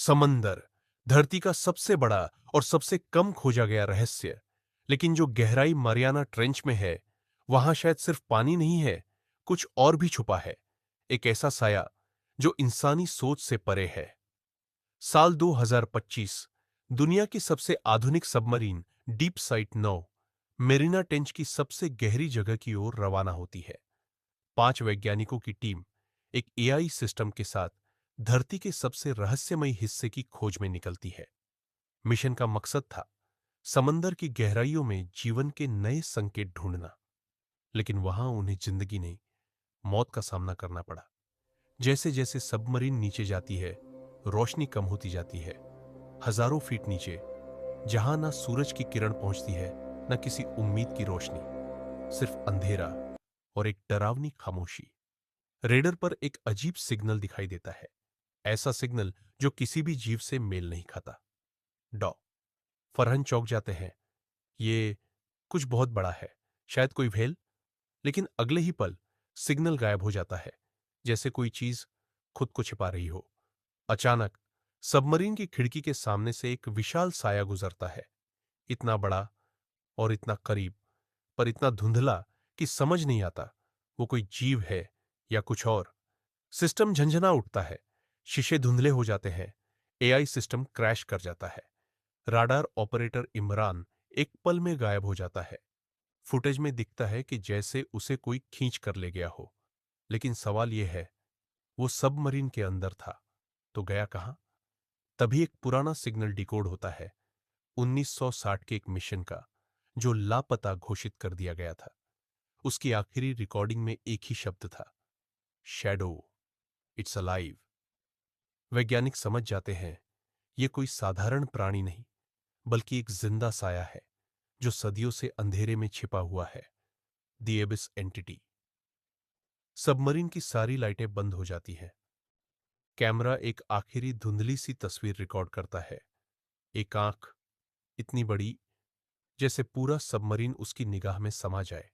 समंदर, धरती का सबसे बड़ा और सबसे कम खोजा गया रहस्य। लेकिन जो गहराई मारियाना ट्रेंच में है, वहां शायद सिर्फ पानी नहीं है, कुछ और भी छुपा है। एक ऐसा साया जो इंसानी सोच से परे है। साल 2025, दुनिया की सबसे आधुनिक submarine deep site 9 Merina tench की सबसे गहरी जगह की ओर रवाना होती है। 5 वैज्ञानिकों की टीम एक एआई सिस्टम के साथ धरती के सबसे रहस्यमयी हिस्से की खोज में निकलती है। मिशन का मकसद था समंदर की गहराइयों में जीवन के नए संकेत ढूंढना। लेकिन वहां उन्हें जिंदगी नहीं, मौत का सामना करना पड़ा। जैसे जैसे सबमरीन नीचे जाती है, रोशनी कम होती जाती है। हजारों फीट नीचे, जहां ना सूरज की किरण पहुंचती है, न किसी उम्मीद की रोशनी, सिर्फ अंधेरा और एक डरावनी खामोशी। रेडर पर एक अजीब सिग्नल दिखाई देता है, ऐसा सिग्नल जो किसी भी जीव से मेल नहीं खाता। डॉ फरहन चौंक जाते हैं। ये कुछ बहुत बड़ा है, शायद कोई व्हेल। लेकिन अगले ही पल सिग्नल गायब हो जाता है, जैसे कोई चीज खुद को छिपा रही हो। अचानक सबमरीन की खिड़की के सामने से एक विशाल साया गुजरता है, इतना बड़ा और इतना करीब, पर इतना धुंधला कि समझ नहीं आता वो कोई जीव है या कुछ और। सिस्टम झंझना उठता है, शीशे धुंधले हो जाते हैं, एआई सिस्टम क्रैश कर जाता है। राडार ऑपरेटर इमरान एक पल में गायब हो जाता है। फुटेज में दिखता है कि जैसे उसे कोई खींच कर ले गया हो। लेकिन सवाल यह है, वो सबमरीन के अंदर था तो गया कहां? तभी एक पुराना सिग्नल डिकोड होता है, 1960 के एक मिशन का, जो लापता घोषित कर दिया गया था। उसकी आखिरी रिकॉर्डिंग में एक ही शब्द था, शैडो, इट्स अलाइव। वैज्ञानिक समझ जाते हैं ये कोई साधारण प्राणी नहीं, बल्कि एक जिंदा साया है जो सदियों से अंधेरे में छिपा हुआ है, द एबिस एंटिटी। सबमरीन की सारी लाइटें बंद हो जाती हैं। कैमरा एक आखिरी धुंधली सी तस्वीर रिकॉर्ड करता है। एक आंख, इतनी बड़ी जैसे पूरा सबमरीन उसकी निगाह में समा जाए।